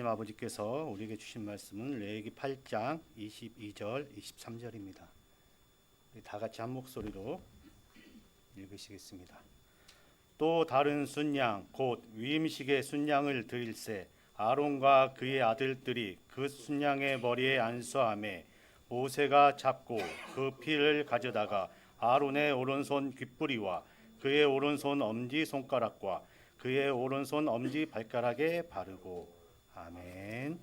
하나님 아버지께서 우리에게 주신 말씀은 레위기 8장 22절 23절입니다. 다 같이 한 목소리로 읽으시겠습니다. 또 다른 순양 곧 위임식의 순양을 드릴세 아론과 그의 아들들이 그 순양의 머리에 안수하매 모세가 잡고 그 피를 가져다가 아론의 오른손 귓부리와 그의 오른손 엄지 손가락과 그의 오른손 엄지 발가락에 바르고 아멘.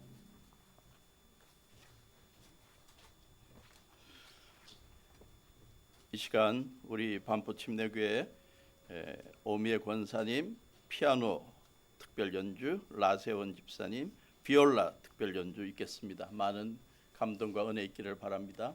이 시간 우리 반포 침례교회 오미애 권사님 피아노 특별 연주, 라세원 집사님 비올라 특별 연주 있겠습니다. 많은 감동과 은혜 있기를 바랍니다.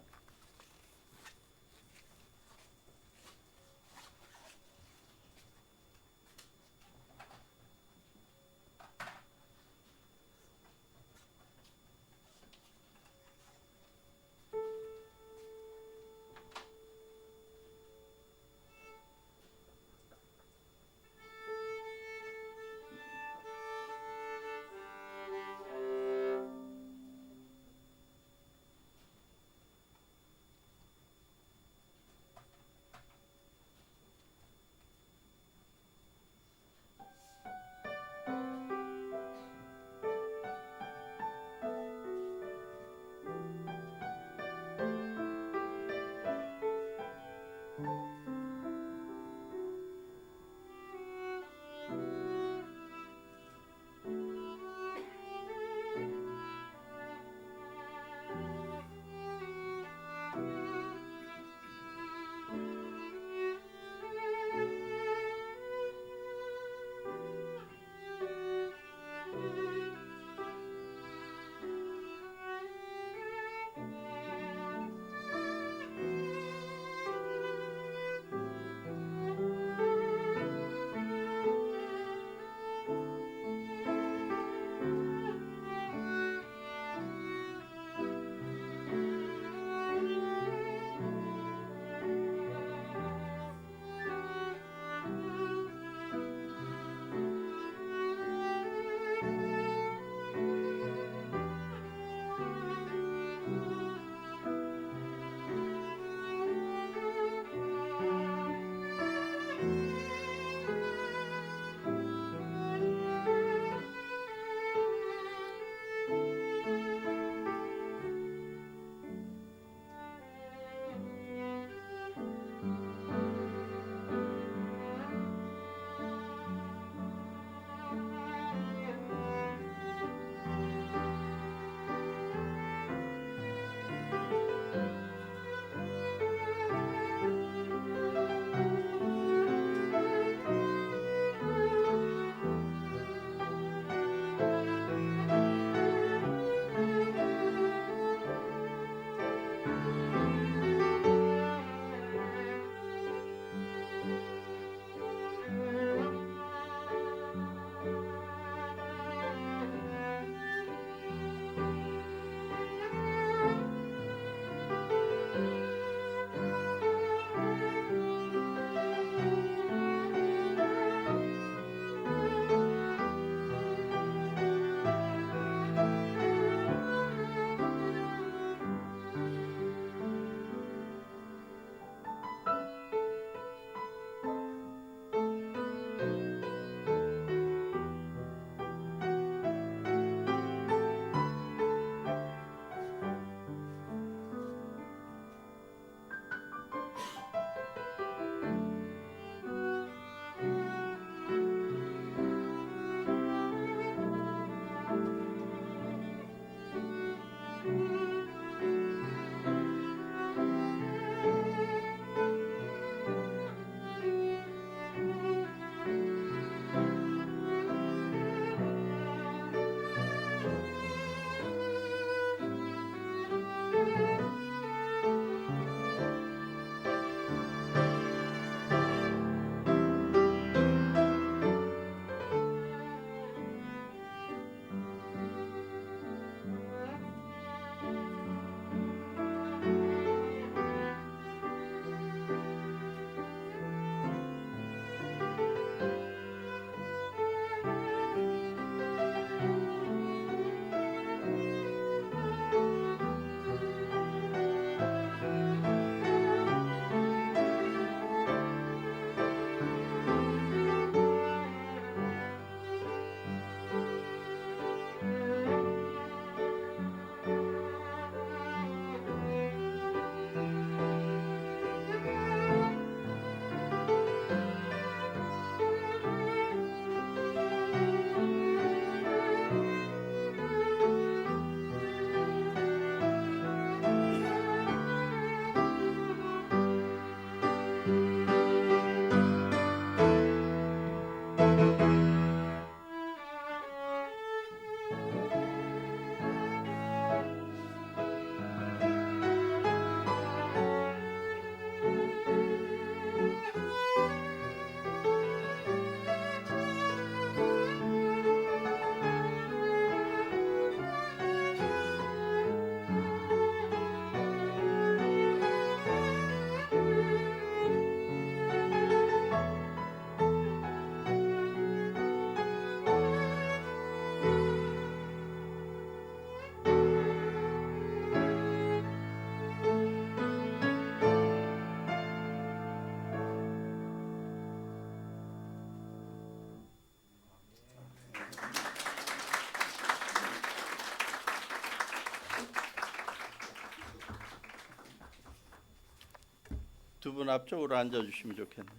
두 분 앞쪽으로 앉아주시면 좋겠네요.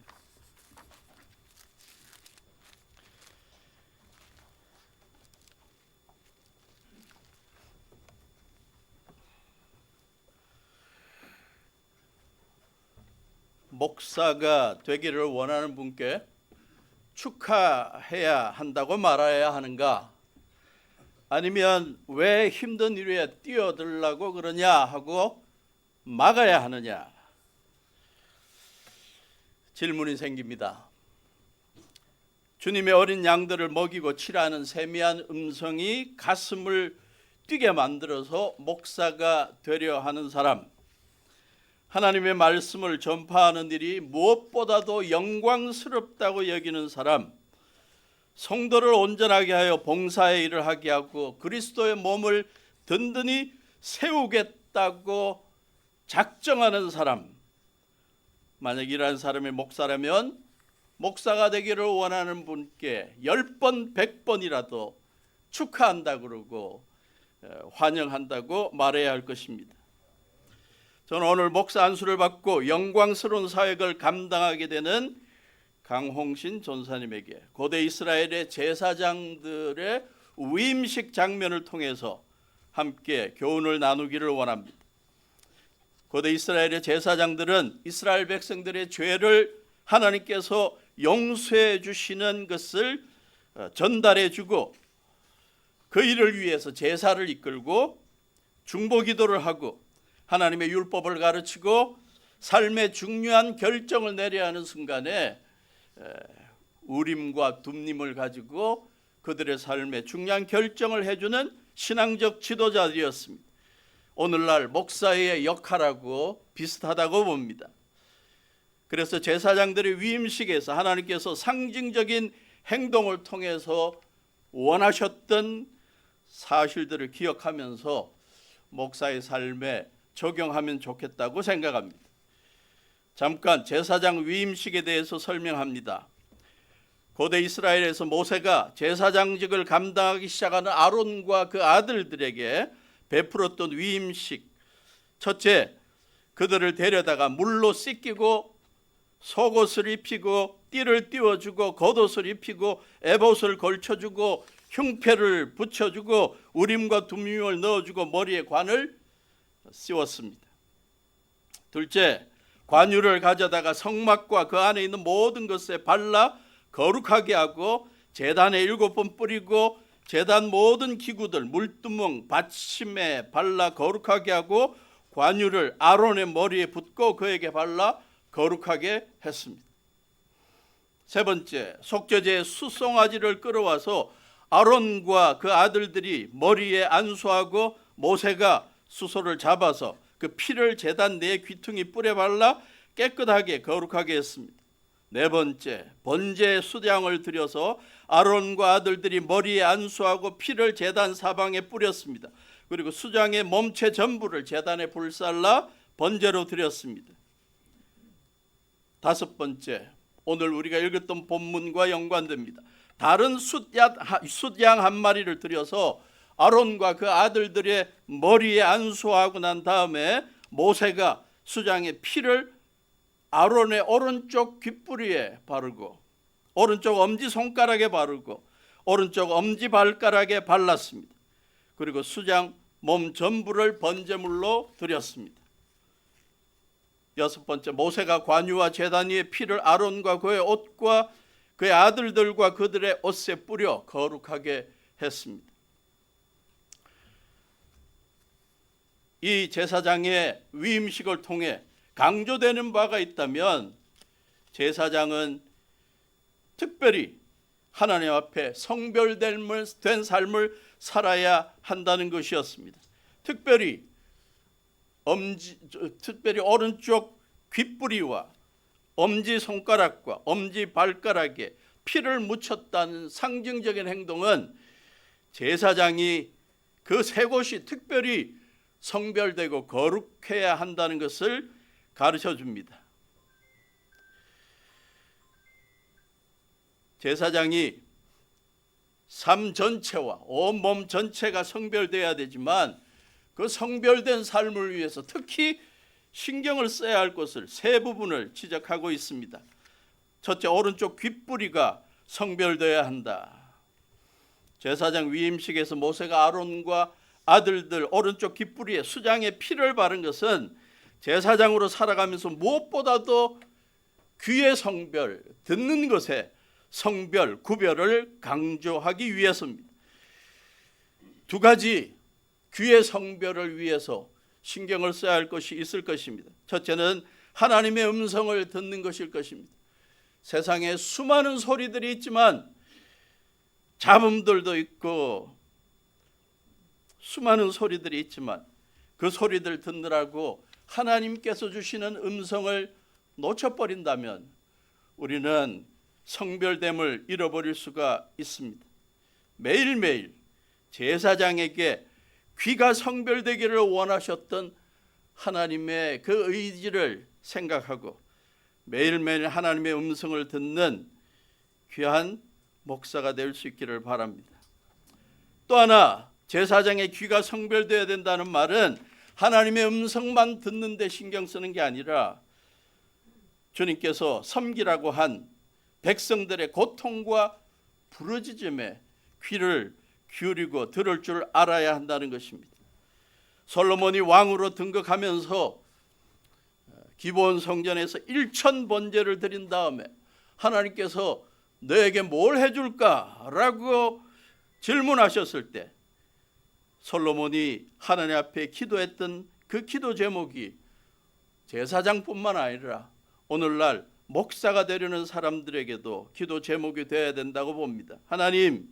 목사가 되기를 원하는 분께 축하해야 한다고 말해야 하는가? 아니면 왜 힘든 일 위에 뛰어들라고 그러냐 하고 막아야 하느냐? 질문이 생깁니다. 주님의 어린 양들을 먹이고 치라는 세미한 음성이 가슴을 뛰게 만들어서 목사가 되려 하는 사람, 하나님의 말씀을 전파하는 일이 무엇보다도 영광스럽다고 여기는 사람, 성도를 온전하게 하여 봉사의 일을 하게 하고 그리스도의 몸을 든든히 세우겠다고 작정하는 사람, 만약 이러한 사람이 목사라면 목사가 되기를 원하는 분께 10번 100번이라도 축하한다 그러고 환영한다고 말해야 할 것입니다. 저는 오늘 목사 안수를 받고 영광스러운 사역을 감당하게 되는 강홍신 전사님에게 고대 이스라엘의 제사장들의 위임식 장면을 통해서 함께 교훈을 나누기를 원합니다. 고대 이스라엘의 제사장들은 이스라엘 백성들의 죄를 하나님께서 용서해 주시는 것을 전달해 주고 그 일을 위해서 제사를 이끌고 중보기도를 하고 하나님의 율법을 가르치고 삶의 중요한 결정을 내려야 하는 순간에 우림과 둠림을 가지고 그들의 삶에 중요한 결정을 해주는 신앙적 지도자들이었습니다. 오늘날 목사의 역할하고 비슷하다고 봅니다. 그래서 제사장들의 위임식에서 하나님께서 상징적인 행동을 통해서 원하셨던 사실들을 기억하면서 목사의 삶에 적용하면 좋겠다고 생각합니다. 잠깐 제사장 위임식에 대해서 설명합니다. 고대 이스라엘에서 모세가 제사장직을 감당하기 시작하는 아론과 그 아들들에게 베풀었던 위임식, 첫째, 그들을 데려다가 물로 씻기고 속옷을 입히고 띠를 띄워주고 겉옷을 입히고 에봇을 걸쳐주고 흉패를 붙여주고 우림과 둠림을 넣어주고 머리에 관을 씌웠습니다. 둘째, 관유를 가져다가 성막과 그 안에 있는 모든 것에 발라 거룩하게 하고 제단에 7번 뿌리고 제단 모든 기구들 물두멍 받침에 발라 거룩하게 하고 관유를 아론의 머리에 붓고 그에게 발라 거룩하게 했습니다. 세 번째, 속죄제의 수송아지를 끌어와서 아론과 그 아들들이 머리에 안수하고 모세가 수소를 잡아서 그 피를 제단 네 귀퉁이 뿔에 발라 깨끗하게 거룩하게 했습니다. 네 번째, 번제 수량을 들여서 아론과 아들들이 머리에 안수하고 피를 제단 사방에 뿌렸습니다. 그리고 수장의 몸체 전부를 제단에 불살라 번제로 드렸습니다. 다섯 번째, 오늘 우리가 읽었던 본문과 연관됩니다. 다른 숫양 한 마리를 들여서 아론과 그 아들들의 머리에 안수하고 난 다음에 모세가 수장의 피를 아론의 오른쪽 귓부리에 바르고 오른쪽 엄지손가락에 바르고 오른쪽 엄지발가락에 발랐습니다. 그리고 수장 몸 전부를 번제물로 드렸습니다. 여섯 번째, 모세가 관유와 제단 위에 피를 아론과 그의 옷과 그의 아들들과 그들의 옷에 뿌려 거룩하게 했습니다. 이 제사장의 위임식을 통해 강조되는 바가 있다면 제사장은 특별히 하나님 앞에 성별된 삶을 살아야 한다는 것이었습니다. 특별히 오른쪽 귓부리와 엄지손가락과 엄지발가락에 피를 묻혔다는 상징적인 행동은 제사장이 그 세 곳이 특별히 성별되고 거룩해야 한다는 것을 가르쳐 줍니다. 제사장이 삶 전체와 온몸 전체가 성별되어야 되지만 그 성별된 삶을 위해서 특히 신경을 써야 할 것을 세 부분을 지적하고 있습니다. 첫째, 오른쪽 귓뿌리가 성별되어야 한다. 제사장 위임식에서 모세가 아론과 아들들 오른쪽 귓뿌리에 수장의 피를 바른 것은 제사장으로 살아가면서 무엇보다도 귀의 성별, 듣는 것에 성별, 구별을 강조하기 위해서입니다. 두 가지 귀의 성별을 위해서 신경을 써야 할 것이 있을 것입니다. 첫째는 하나님의 음성을 듣는 것일 것입니다. 세상에 수많은 소리들이 있지만 잡음들도 있고 수많은 소리들이 있지만 그 소리들 듣느라고 하나님께서 주시는 음성을 놓쳐버린다면 우리는 성별됨을 잃어버릴 수가 있습니다. 매일매일 제사장에게 귀가 성별되기를 원하셨던 하나님의 그 의지를 생각하고 매일매일 하나님의 음성을 듣는 귀한 목사가 될 수 있기를 바랍니다. 또 하나, 제사장의 귀가 성별되어야 된다는 말은 하나님의 음성만 듣는 데 신경 쓰는 게 아니라 주님께서 섬기라고 한 백성들의 고통과 부르짖음에 귀를 기울이고 들을 줄 알아야 한다는 것입니다. 솔로몬이 왕으로 등극하면서 기브온 성전에서 1000번제를 드린 다음에 하나님께서 너에게 뭘 해줄까라고 질문하셨을 때 솔로몬이 하나님 앞에 기도했던 그 기도 제목이 제사장뿐만 아니라 오늘날 목사가 되려는 사람들에게도 기도 제목이 되어야 된다고 봅니다. 하나님,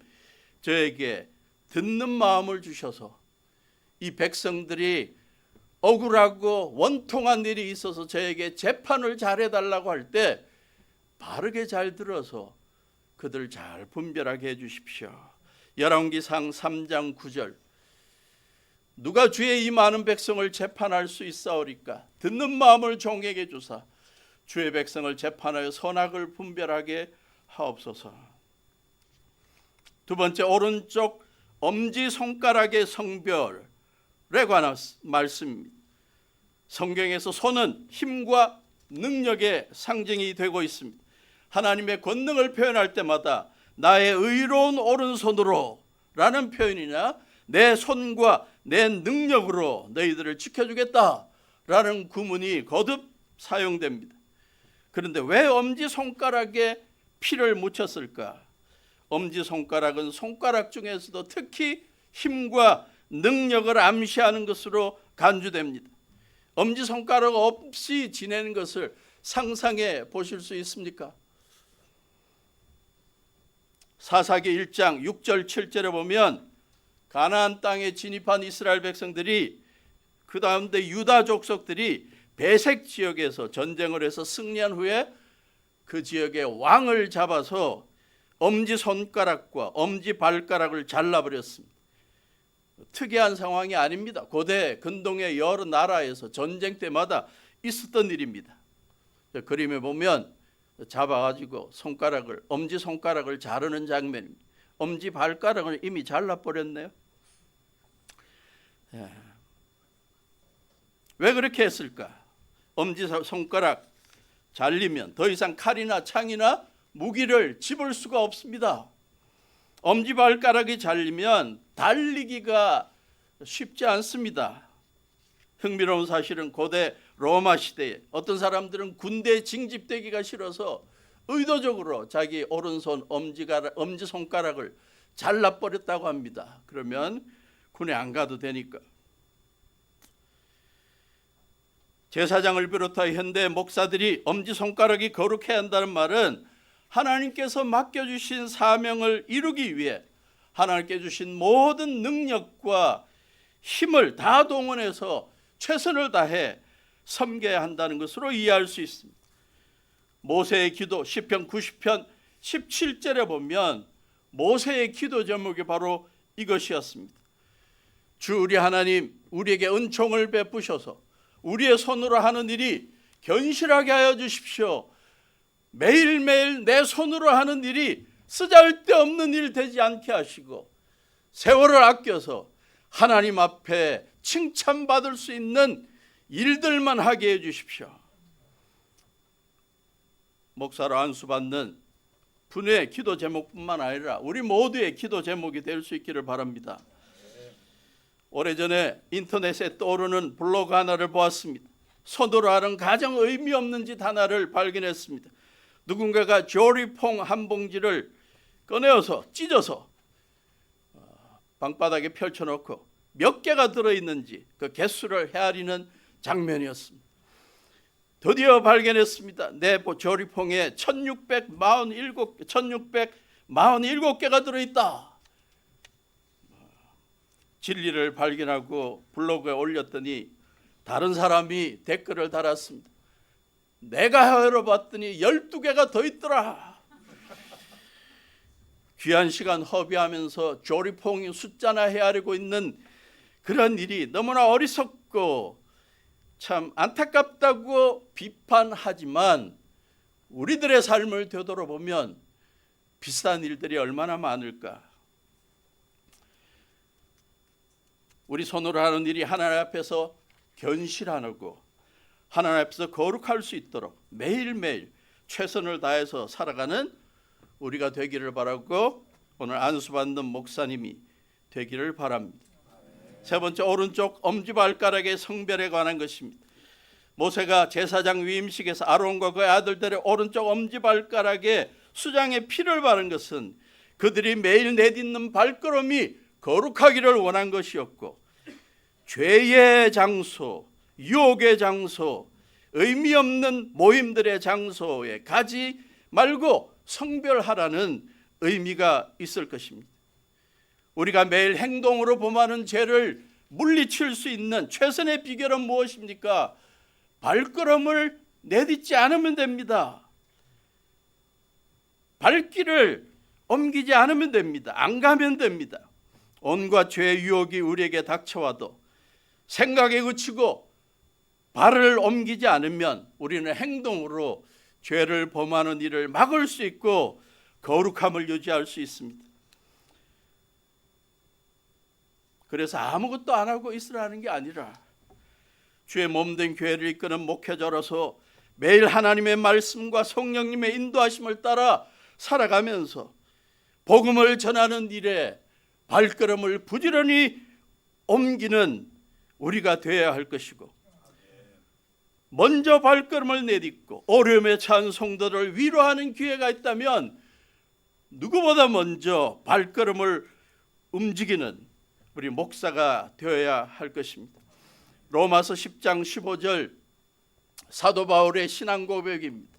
저에게 듣는 마음을 주셔서 이 백성들이 억울하고 원통한 일이 있어서 저에게 재판을 잘해달라고 할 때 바르게 잘 들어서 그들 잘 분별하게 해주십시오. 열왕기상 3장 9절, 누가 주의 이 많은 백성을 재판할 수 있사오리까? 듣는 마음을 종에게 주사 주의 백성을 재판하여 선악을 분별하게 하옵소서. 두 번째, 오른쪽 엄지손가락의 성별에 관한 말씀입니다. 성경에서 손은 힘과 능력의 상징이 되고 있습니다. 하나님의 권능을 표현할 때마다 나의 의로운 오른손으로 라는 표현이나 내 손과 내 능력으로 너희들을 지켜주겠다 라는 구문이 거듭 사용됩니다. 그런데 왜 엄지손가락에 피를 묻혔을까? 엄지손가락은 손가락 중에서도 특히 힘과 능력을 암시하는 것으로 간주됩니다. 엄지손가락 없이 지내는 것을 상상해 보실 수 있습니까? 사사기 1장 6절 7절에 보면 가나안 땅에 진입한 이스라엘 백성들이 그 가운데 유다 족속들이 베색 지역에서 전쟁을 해서 승리한 후에 그 지역의 왕을 잡아서 엄지손가락과 엄지발가락을 잘라버렸습니다. 특이한 상황이 아닙니다. 고대 근동의 여러 나라에서 전쟁 때마다 있었던 일입니다. 그림에 보면 잡아가지고 엄지손가락을 자르는 장면입니다. 엄지발가락을 이미 잘라버렸네요. 왜 그렇게 했을까? 엄지손가락 잘리면 더 이상 칼이나 창이나 무기를 집을 수가 없습니다. 엄지발가락이 잘리면 달리기가 쉽지 않습니다. 흥미로운 사실은 고대 로마 시대에 어떤 사람들은 군대에 징집되기가 싫어서 의도적으로 자기 오른손 엄지손가락을 잘라버렸다고 합니다. 그러면 군에 안 가도 되니까. 제사장을 비롯하여 현대 목사들이 엄지손가락이 거룩해야 한다는 말은 하나님께서 맡겨주신 사명을 이루기 위해 하나님께 주신 모든 능력과 힘을 다 동원해서 최선을 다해 섬겨야 한다는 것으로 이해할 수 있습니다. 모세의 기도 시편 90편 17절에 보면 모세의 기도 제목이 바로 이것이었습니다. 주 우리 하나님, 우리에게 은총을 베푸셔서 우리의 손으로 하는 일이 견실하게 하여 주십시오. 매일매일 내 손으로 하는 일이 쓰잘데없는 일 되지 않게 하시고 세월을 아껴서 하나님 앞에 칭찬받을 수 있는 일들만 하게 해주십시오. 목사로 안수받는 분의 기도 제목뿐만 아니라 우리 모두의 기도 제목이 될 수 있기를 바랍니다. 오래전에 인터넷에 떠오르는 블로그 하나를 보았습니다. 손으로 하는 가장 의미 없는 짓 하나를 발견했습니다. 누군가가 조리퐁 한 봉지를 꺼내어서 찢어서 방바닥에 펼쳐놓고 몇 개가 들어있는지 그 개수를 헤아리는 장면이었습니다. 드디어 발견했습니다. 내 조리퐁에 1647개가 들어있다. 진리를 발견하고 블로그에 올렸더니 다른 사람이 댓글을 달았습니다. 내가 열어봤더니 12개가 더 있더라. 귀한 시간 허비하면서 조리퐁 숫자나 헤아리고 있는 그런 일이 너무나 어리석고 참 안타깝다고 비판하지만 우리들의 삶을 되돌아보면 비슷한 일들이 얼마나 많을까. 우리 손으로 하는 일이 하나님 앞에서 견실하고 하나님 앞에서 거룩할 수 있도록 매일매일 최선을 다해서 살아가는 우리가 되기를 바라고 오늘 안수받는 목사님이 되기를 바랍니다. 세 번째, 오른쪽 엄지발가락의 성별에 관한 것입니다. 모세가 제사장 위임식에서 아론과 그의 아들들의 오른쪽 엄지발가락에 수장의 피를 바른 것은 그들이 매일 내딛는 발걸음이 거룩하기를 원한 것이었고, 죄의 장소, 유혹의 장소, 의미 없는 모임들의 장소에 가지 말고 성별하라는 의미가 있을 것입니다. 우리가 매일 행동으로 범하는 죄를 물리칠 수 있는 최선의 비결은 무엇입니까? 발걸음을 내딛지 않으면 됩니다. 발길을 옮기지 않으면 됩니다. 안 가면 됩니다. 온갖 죄의 유혹이 우리에게 닥쳐와도 생각에 그치고 발을 옮기지 않으면 우리는 행동으로 죄를 범하는 일을 막을 수 있고 거룩함을 유지할 수 있습니다. 그래서 아무것도 안 하고 있으라는 게 아니라 주의 몸된 교회를 이끄는 목회자로서 매일 하나님의 말씀과 성령님의 인도하심을 따라 살아가면서 복음을 전하는 일에 발걸음을 부지런히 옮기는 우리가 되어야 할 것이고, 먼저 발걸음을 내딛고 어려움에 처한 성도들을 위로하는 기회가 있다면 누구보다 먼저 발걸음을 움직이는 우리 목사가 되어야 할 것입니다. 로마서 10장 15절 사도 바울의 신앙 고백입니다.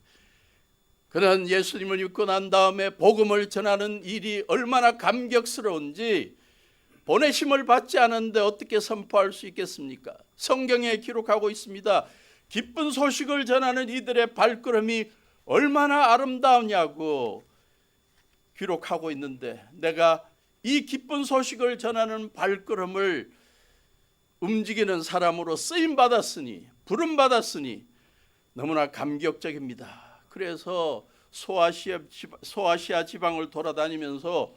그는 예수님을 믿고 난 다음에 복음을 전하는 일이 얼마나 감격스러운지 보내심을 받지 않았는데 어떻게 선포할 수 있겠습니까? 성경에 기록하고 있습니다. 기쁜 소식을 전하는 이들의 발걸음이 얼마나 아름다우냐고 기록하고 있는데, 내가 이 기쁜 소식을 전하는 발걸음을 움직이는 사람으로 쓰임받았으니, 부름받았으니 너무나 감격적입니다. 그래서 소아시아 지방을 돌아다니면서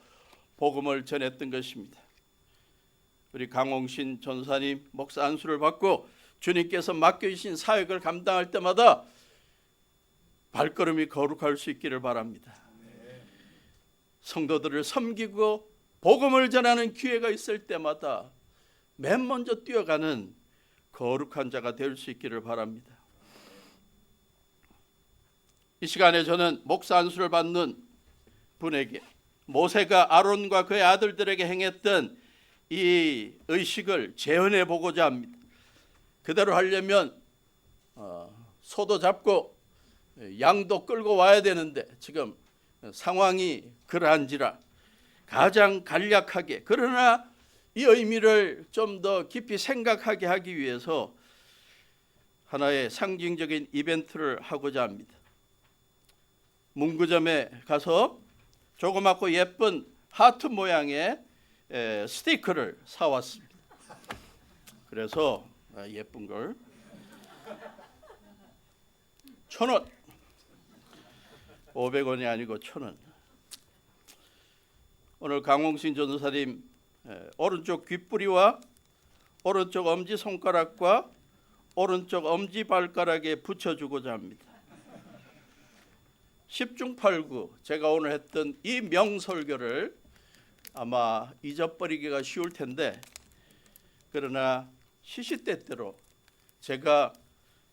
복음을 전했던 것입니다. 우리 강홍신 전사님 목사 안수를 받고 주님께서 맡겨주신 사역을 감당할 때마다 발걸음이 거룩할 수 있기를 바랍니다. 성도들을 섬기고 복음을 전하는 기회가 있을 때마다 맨 먼저 뛰어가는 거룩한 자가 될 수 있기를 바랍니다. 이 시간에 저는 목사 안수를 받는 분에게 모세가 아론과 그의 아들들에게 행했던 이 의식을 재현해 보고자 합니다. 그대로 하려면 소도 잡고 양도 끌고 와야 되는데 지금 상황이 그러한지라 가장 간략하게, 그러나 이 의미를 좀 더 깊이 생각하게 하기 위해서 하나의 상징적인 이벤트를 하고자 합니다. 문구점에 가서 조그맣고 예쁜 하트 모양의 스티커를 사왔습니다. 그래서 예쁜 걸 1,000원, 500원이 아니고 1,000원. 오늘 강홍신 전도사님 오른쪽 귓뿌리와 오른쪽 엄지손가락과 오른쪽 엄지발가락에 붙여주고자 합니다. 10중 8구 제가 오늘 했던 이 명설교를 아마 잊어버리기가 쉬울 텐데, 그러나 시시때때로 제가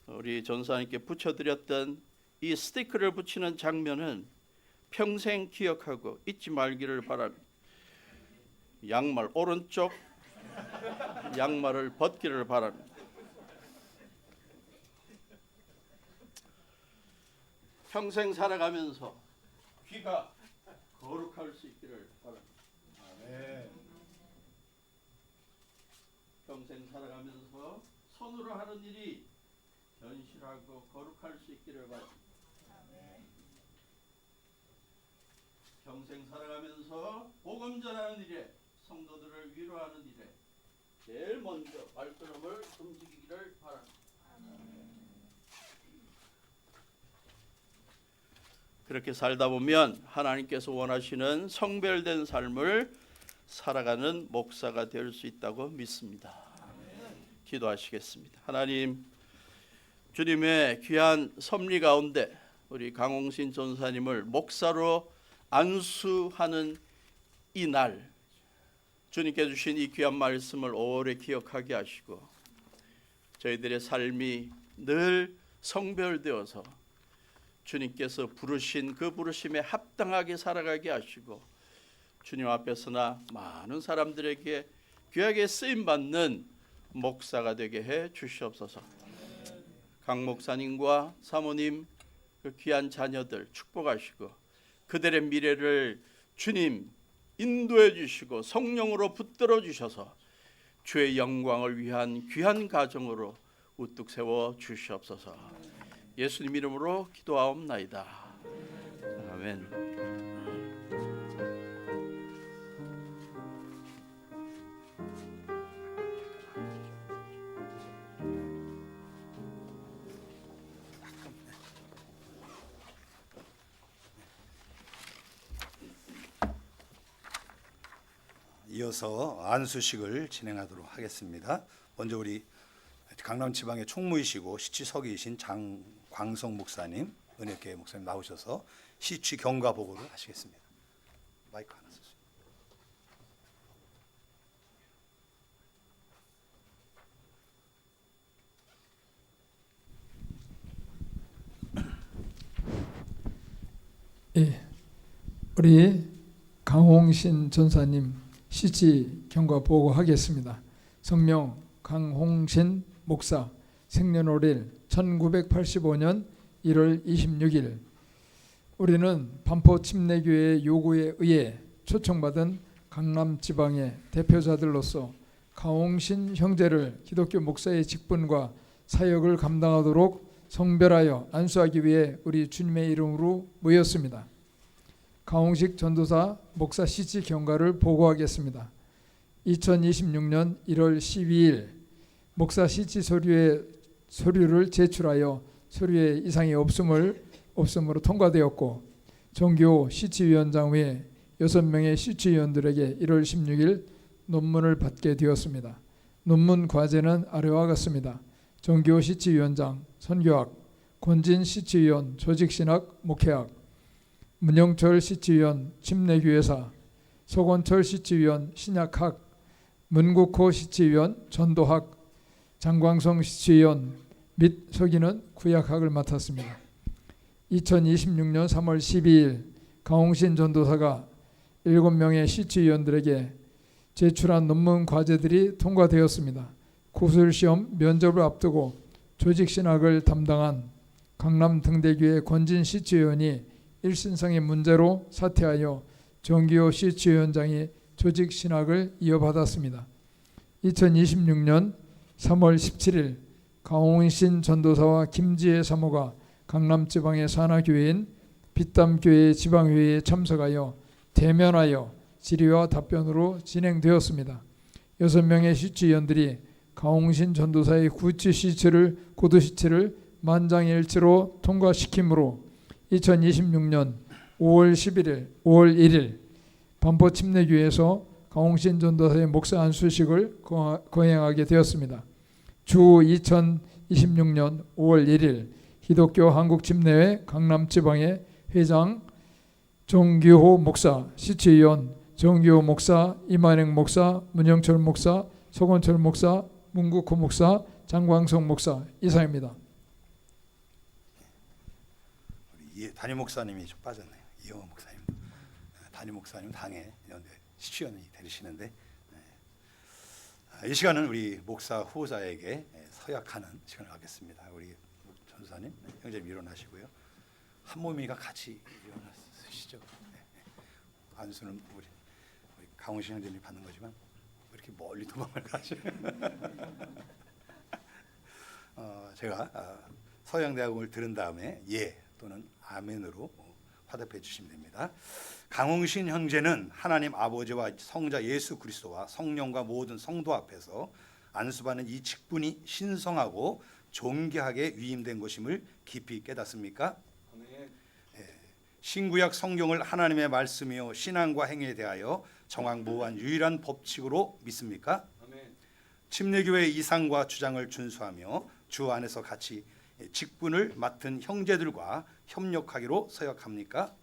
우리 전사님께 붙여드렸던 이 스티커를 붙이는 장면은 평생 기억하고 잊지 말기를 바랍니다. 양말, 오른쪽 양말을 벗기를 바랍니다. 평생 살아가면서 귀가 거룩할 수 있기를 바랍니다. 평생 살아가면서 손으로 하는 일이 현실하고 거룩할 수 있기를 바랍니다. 평생 살아가면서 복음 전하는 일에, 성도들을 위로하는 일에 제일 먼저 발걸음을 움직이기를 바랍니다. 그렇게 살다 보면 하나님께서 원하시는 성별된 삶을 살아가는 목사가 될 수 있다고 믿습니다. 기도하시겠습니다. 하나님, 주님의 귀한 섭리 가운데 우리 강홍신 전사님을 목사로 안수하는 이 날, 주님께 주신 이 귀한 말씀을 오래 기억하게 하시고 저희들의 삶이 늘 성별되어서 주님께서 부르신 그 부르심에 합당하게 살아가게 하시고 주님 앞에서나 많은 사람들에게 귀하게 쓰임받는 목사가 되게 해 주시옵소서. 강 목사님과 사모님, 그 귀한 자녀들 축복하시고 그들의 미래를 주님 인도해 주시고 성령으로 붙들어 주셔서 주의 영광을 위한 귀한 가정으로 우뚝 세워 주시옵소서. 예수님 이름으로 기도하옵나이다. 아멘. 이어서 안수식을 진행하도록 하겠습니다. 먼저 우리 강남 지방의 총무이시고 시취서기이신 장광성 목사님, 은혜교회 목사님 나오셔서 시취 경과 보고를 하시겠습니다. 마이크 하나 쓰세요. 예, 우리 강홍신 전사님 시치 경과 보고하겠습니다. 성명 강홍신 목사, 생년월일 1985년 1월 26일. 우리는 반포 침례교회의 요구에 의해 초청받은 강남 지방의 대표자들로서 강홍신 형제를 기독교 목사의 직분과 사역을 감당하도록 성별하여 안수하기 위해 우리 주님의 이름으로 모였습니다. 강홍식 전도사 목사 시치 경과를 보고하겠습니다. 2026년 1월 12일 목사 시치 서류를 제출하여 서류에 이상이 없음으로 통과되었고, 정교 시치위원장 외 6명의 시치위원들에게 1월 16일 논문을 받게 되었습니다. 논문 과제는 아래와 같습니다. 정교 시치위원장 선교학, 권진 시치위원 조직신학 목회학, 문영철 시치위원 침례교회사, 서건철 시치위원 신약학, 문국호 시치위원 전도학, 장광성 시치위원 및 서기는 구약학을 맡았습니다. 2026년 3월 12일 강홍신 전도사가 7명의 시치위원들에게 제출한 논문 과제들이 통과되었습니다. 구술시험 면접을 앞두고 조직신학을 담당한 강남 등대교회 권진 시치위원이 일신상의 문제로 사퇴하여 정기호 시치위원장이 조직신학을 이어받았습니다. 2026년 3월 17일 강홍신 전도사와 김지혜 사모가 강남지방의 산하교회인 빛담교회 지방회의에 참석하여 대면하여 질의와 답변으로 진행되었습니다. 6명의 시치위원들이 강홍신 전도사의 고두시치를 만장일치로 통과시키므로 2026년 5월 1일 반포 침례교회에서 강홍신 전도사의 목사 안수식을 거행하게 되었습니다. 주 2026년 5월 1일 기독교 한국침례회 강남지방의 회장 정규호 목사, 시치위원 정규호 목사, 이만행 목사, 문영철 목사, 서건철 목사, 문국호 목사, 장광성 목사 이상입니다. 우리 담임 목사님이 좀 빠졌네요. 이영호 목사님. 담임 목사님 당에 연대 시치위원이 되시는데 이 시간은 우리 목사 후보자에게 서약하는 시간을 갖겠습니다. 우리 전사님, 형제님 일어나시고요. 한 몸이가 같이 일어나시죠. 안수는 우리 강훈신 형제님이 받는 거지만 왜 이렇게 멀리 도망을 가시는? 제가 서양대학원을 들은 다음에 예 또는 아멘으로 화답해 주시면 됩니다. 강홍신 형제는 하나님 아버지와 성자 예수 그리스도와 성령과 모든 성도 앞에서 안수받는 이 직분이 신성하고 존귀하게 위임된 것임을 깊이 깨닫습니까? 신구약 성경을 하나님의 말씀이요 신앙과 행위에 대하여 정확무한 유일한 법칙으로 믿습니까? 침례교회의 이상과 주장을 준수하며 주 안에서 같이 직분을 맡은 형제들과 협력하기로 서약합니까?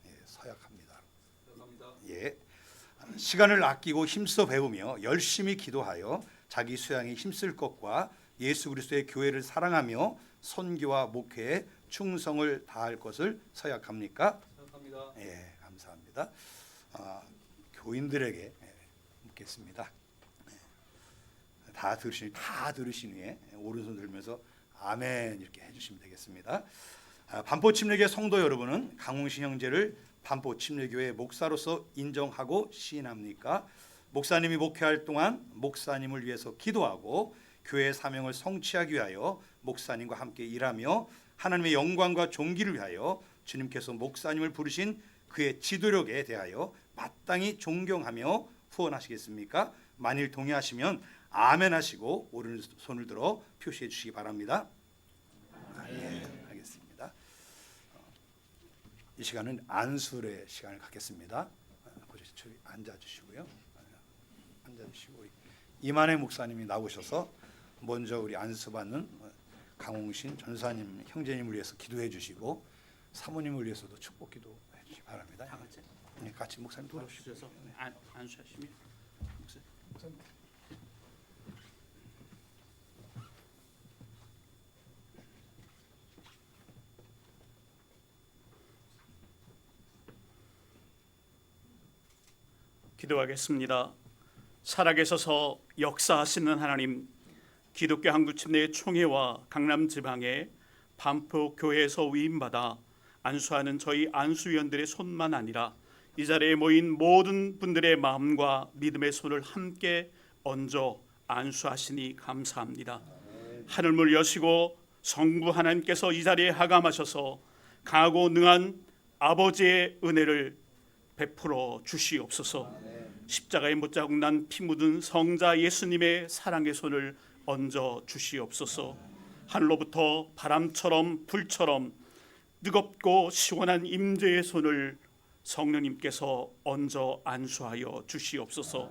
예, 서약합니다. 예, 시간을 아끼고 힘써 배우며 열심히 기도하여 자기 수양에 힘쓸 것과 예수 그리스도의 교회를 사랑하며 선교와 목회에 충성을 다할 것을 서약합니까? 서약합니다. 예, 감사합니다. 교인들에게 묻겠습니다. 다 들으신 후에 오른손 들면서 아멘 이렇게 해주시면 되겠습니다. 반포 침례교회 성도 여러분은 강홍신 형제를 반포 침례교회 목사로서 인정하고 시인합니까? 목사님이 목회할 동안 목사님을 위해서 기도하고 교회의 사명을 성취하기 위하여 목사님과 함께 일하며 하나님의 영광과 존귀를 위하여 주님께서 목사님을 부르신 그의 지도력에 대하여 마땅히 존경하며 후원하시겠습니까? 만일 동의하시면 아멘 하시고 오른손을 들어 표시해 주시기 바랍니다. 예, 하겠습니다. 이 시간은 안술의 시간을 갖겠습니다. 저기 앉아주시고요. 앉아주시고 이만혜 목사님이 나오셔서 먼저 우리 안수받는 강홍신 전사님 형제님을 위해서 기도해 주시고 사모님을 위해서도 축복 기도해 주시기 바랍니다. 다 같이 네, 같이 목사님 도와주셔서 안수하시면 목사님. 기도하겠습니다. 살아계셔서 역사하시는 하나님, 기독교 한국침례 총회와 강남지방의 반포 교회에서 위임받아 안수하는 저희 안수위원들의 손만 아니라 이 자리에 모인 모든 분들의 마음과 믿음의 손을 함께 얹어 안수하시니 감사합니다. 하늘문 여시고 성부 하나님께서 이 자리에 하감하셔서 강하고 능한 아버지의 은혜를 베풀어 주시옵소서. 십자가에 못자국 난 피 묻은 성자 예수님의 사랑의 손을 얹어 주시옵소서. 하늘로부터 바람처럼 불처럼 뜨겁고 시원한 임재의 손을 성령님께서 얹어 안수하여 주시옵소서.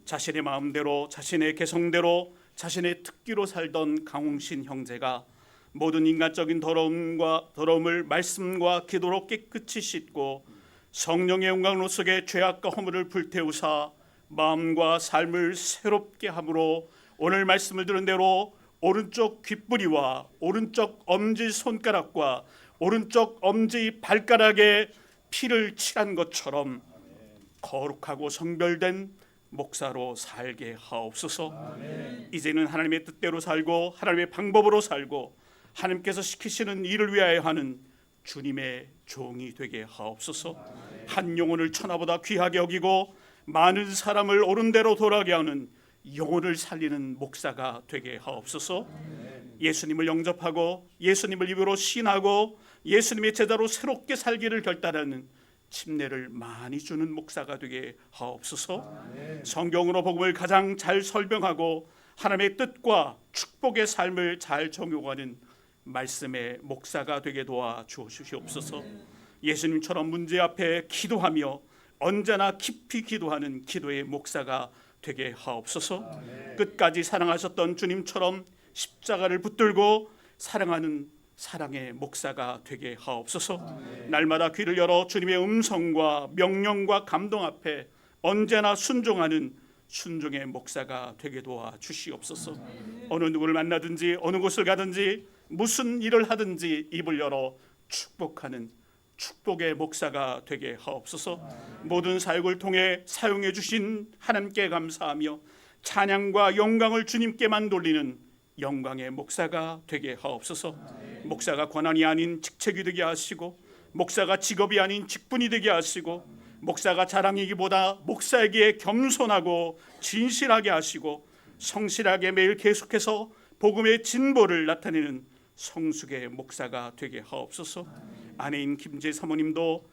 자신의 마음대로 자신의 개성대로 자신의 특기로 살던 강홍신 형제가 모든 인간적인 더러움을 말씀과 기도로 깨끗이 씻고 성령의 영광로 속에 죄악과 허물을 불태우사 마음과 삶을 새롭게 함으로 오늘 말씀을 들은 대로 오른쪽 귓부리와 오른쪽 엄지 손가락과 오른쪽 엄지 발가락에 피를 칠한 것처럼 거룩하고 성별된 목사로 살게 하옵소서. 이제는 하나님의 뜻대로 살고 하나님의 방법으로 살고 하나님께서 시키시는 일을 위하여 하는 주님의 종이 되게 하옵소서. 한 영혼을 천하보다 귀하게 여기고 많은 사람을 옳은 대로 돌아가게 하는 영혼을 살리는 목사가 되게 하옵소서. 예수님을 영접하고 예수님을 입으로 신하고 예수님의 제자로 새롭게 살기를 결단하는 침례를 많이 주는 목사가 되게 하옵소서. 성경으로 복음을 가장 잘 설명하고 하나님의 뜻과 축복의 삶을 잘 적용하는 말씀의 목사가 되게 도와 주시옵소서. 예수님처럼 문제 앞에 기도하며 언제나 깊이 기도하는 기도의 목사가 되게 하옵소서. 끝까지 사랑하셨던 주님처럼 십자가를 붙들고 사랑하는 사랑의 목사가 되게 하옵소서. 날마다 귀를 열어 주님의 음성과 명령과 감동 앞에 언제나 순종하는 순종의 목사가 되게 도와 주시옵소서. 어느 누구를 만나든지 어느 곳을 가든지 무슨 일을 하든지 입을 열어 축복하는 축복의 목사가 되게 하옵소서. 모든 사역을 통해 사용해 주신 하나님께 감사하며 찬양과 영광을 주님께만 돌리는 영광의 목사가 되게 하옵소서. 목사가 권한이 아닌 직책이 되게 하시고, 목사가 직업이 아닌 직분이 되게 하시고, 목사가 자랑이기보다 목사에게 겸손하고 진실하게 하시고, 성실하게 매일 계속해서 복음의 진보를 나타내는 성숙의 목사가 되게 하옵소서. 아내인 김재 사모님도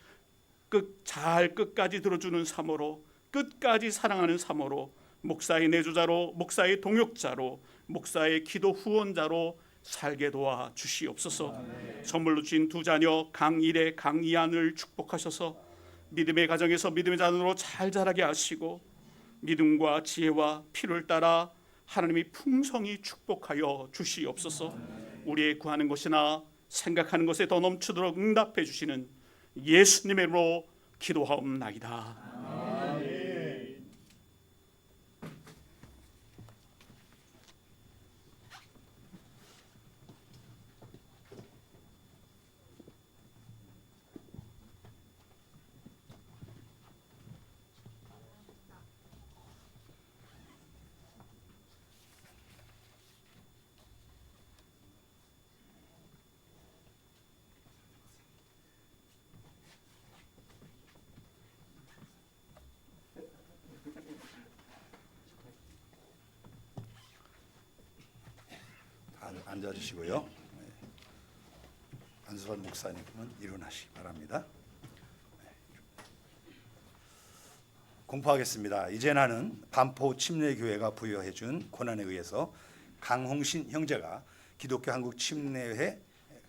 끝까지 들어주는 사모로, 끝까지 사랑하는 사모로, 목사의 내조자로, 목사의 동역자로, 목사의 기도 후원자로 살게 도와 주시옵소서. 선물로 주신 두 자녀 강일의 강이안을 축복하셔서 믿음의 가정에서 믿음의 자녀로 잘 자라게 하시고, 믿음과 지혜와 피를 따라 하나님이 풍성히 축복하여 주시옵소서. 우리의 구하는 것이나 생각하는 것에 더 넘치도록 응답해 주시는 예수님의 이름으로 기도하옵나이다. 앉아주시고요. 안수환 목사님은 일어나시기 바랍니다. 공포하겠습니다. 이제 나는 반포 침례교회가 부여해준 권한에 의해서 강홍신 형제가 기독교 한국 침례회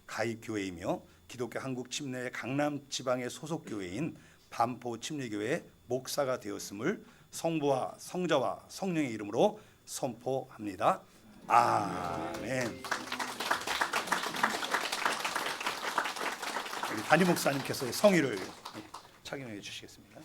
가입교회이며 기독교 한국 침례회 강남 지방의 소속 교회인 반포 침례교회 목사가 되었음을 성부와 성자와 성령의 이름으로 선포합니다. 아멘. 우리 담임 목사님께서 성의를 착용해 주시겠습니다.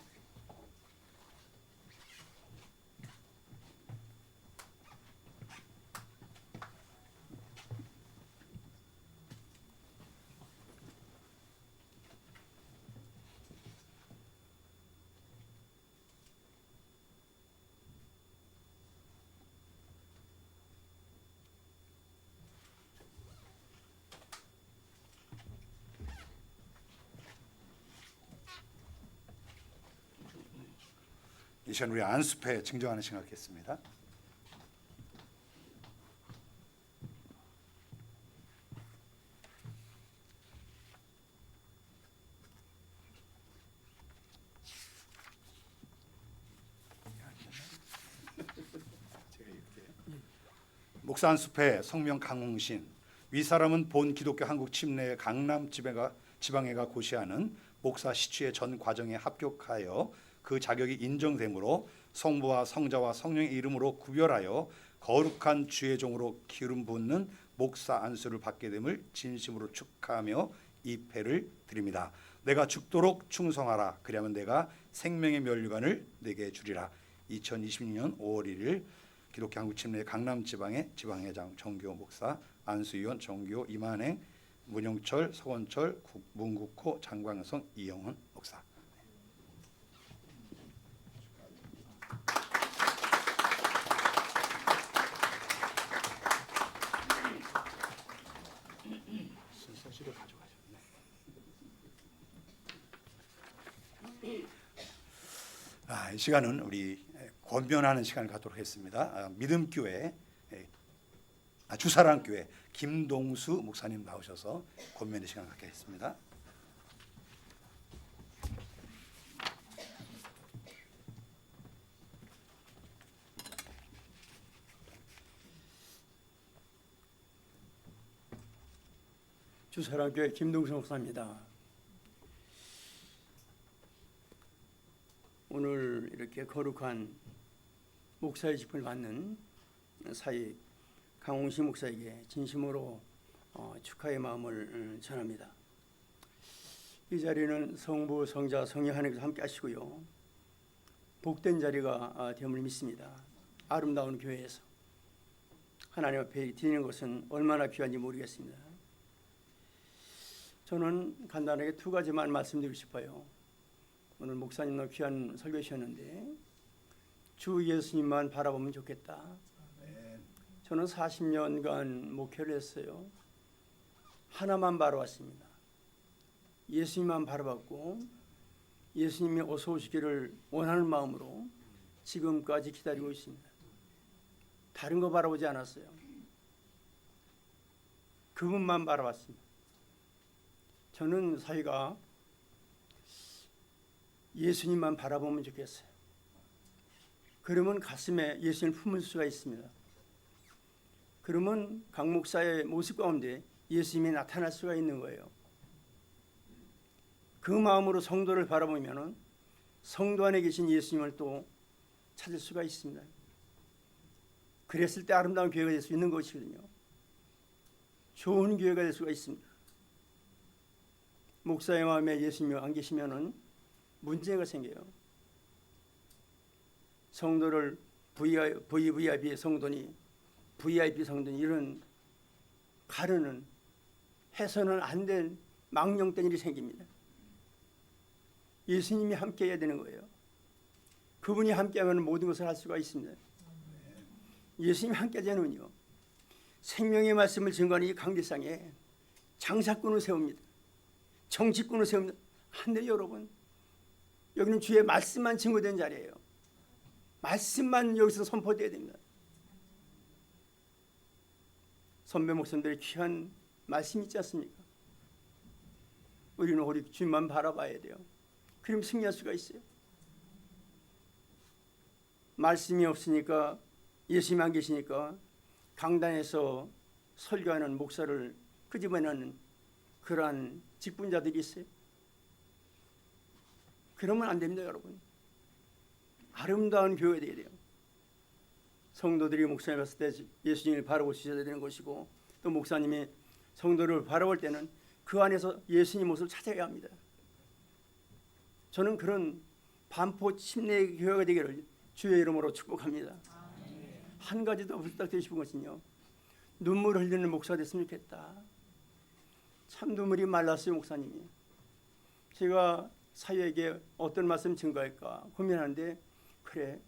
이 시간 우리 안수패 증정하는 시간 갖겠습니다. 목사 안수패 성명 강홍신 위 사람은 본 기독교 한국 침례 강남 지방회가 고시하는 목사 시취의 전 과정에 합격하여 그 자격이 인정되므로 성부와 성자와 성령의 이름으로 구별하여 거룩한 주의 종으로 기름 붓는 목사 안수를 받게 됨을 진심으로 축하하며 이 패를 드립니다. 내가 죽도록 충성하라. 그리하면 내가 생명의 면류관을 내게 주리라. 2026년 5월 1일 기독교 한국 침례 강남 지방의 지방회장 정규호 목사, 안수위원 정규호, 이만행, 문용철, 서원철, 문국호, 장광성, 이영훈 목사. 순서지를 가져가셨네. 이 시간은 우리 권면하는 시간을 갖도록 했습니다. 믿음교회 주사랑교회 김동수 목사님 나오셔서 권면의 시간을 갖겠습니다. 주사랑교회 김동수 목사입니다. 오늘 이렇게 거룩한 목사의 직분을 맡는 사익 강홍식 목사에게 진심으로 축하의 마음을 전합니다. 이 자리는 성부, 성자, 성령 하나님께서 함께 하시고요. 복된 자리가 됨을 믿습니다. 아름다운 교회에서 하나님 앞에 드리는 것은 얼마나 귀한지 모르겠습니다. 저는 간단하게 두 가지만 말씀드리고 싶어요. 오늘 목사님도 귀한 설교 주셨는데 주 예수님만 바라보면 좋겠다. 저는 40년간 목회를 했어요. 하나만 바라봤습니다. 예수님만 바라봤고 예수님이 어서 오시기를 원하는 마음으로 지금까지 기다리고 있습니다. 다른 거 바라보지 않았어요. 그분만 바라봤습니다. 저는 사위가 예수님만 바라보면 좋겠어요. 그러면 가슴에 예수님을 품을 수가 있습니다. 그러면 강 목사의 모습 가운데 예수님이 나타날 수가 있는 거예요. 그 마음으로 성도를 바라보면 성도 안에 계신 예수님을 또 찾을 수가 있습니다. 그랬을 때 아름다운 교회가 될 수 있는 것이거든요. 좋은 교회가 될 수가 있습니다. 목사의 마음에 예수님이 안 계시면 문제가 생겨요. 성도를 VVIP 성도니 VIP 성도니 이런 가르는 해서는 안 될 망령된 일이 생깁니다. 예수님이 함께 해야 되는 거예요. 그분이 함께하면 모든 것을 할 수가 있습니다. 예수님이 함께하자면요 생명의 말씀을 증거하는 이 강대상에 장사꾼을 세웁니다. 정치꾼을 세웁니다. 안 돼요, 여러분. 여기는 주의 말씀만 증거된 자리예요. 말씀만 여기서 선포돼야 됩니다. 선배 목사님들의 귀한 말씀 있지 않습니까? 우리는 우리 주님만 바라봐야 돼요. 그럼 승리할 수가 있어요. 말씀이 없으니까 예수님 안 계시니까 강단에서 설교하는 목사를 끄집어내는 그러한 직분자들이 있어요. 그러면 안 됩니다, 여러분. 아름다운 교회가 되어야 돼요. 성도들이 목사님 봤을 때 예수님을 바라보셔야 되는 것이고 또 목사님이 성도를 바라볼 때는 그 안에서 예수님 모습을 찾아야 합니다. 저는 그런 반포 침례 교회가 되기를 주의 이름으로 축복합니다. 한 가지 더 부탁드리고 싶은 것은요. 눈물 흘리는 목사가 됐으면 좋겠다. 참 눈물이 말랐어요, 목사님이. 제가 사회에게 어떤 말씀 증거할까 고민하는데 그래,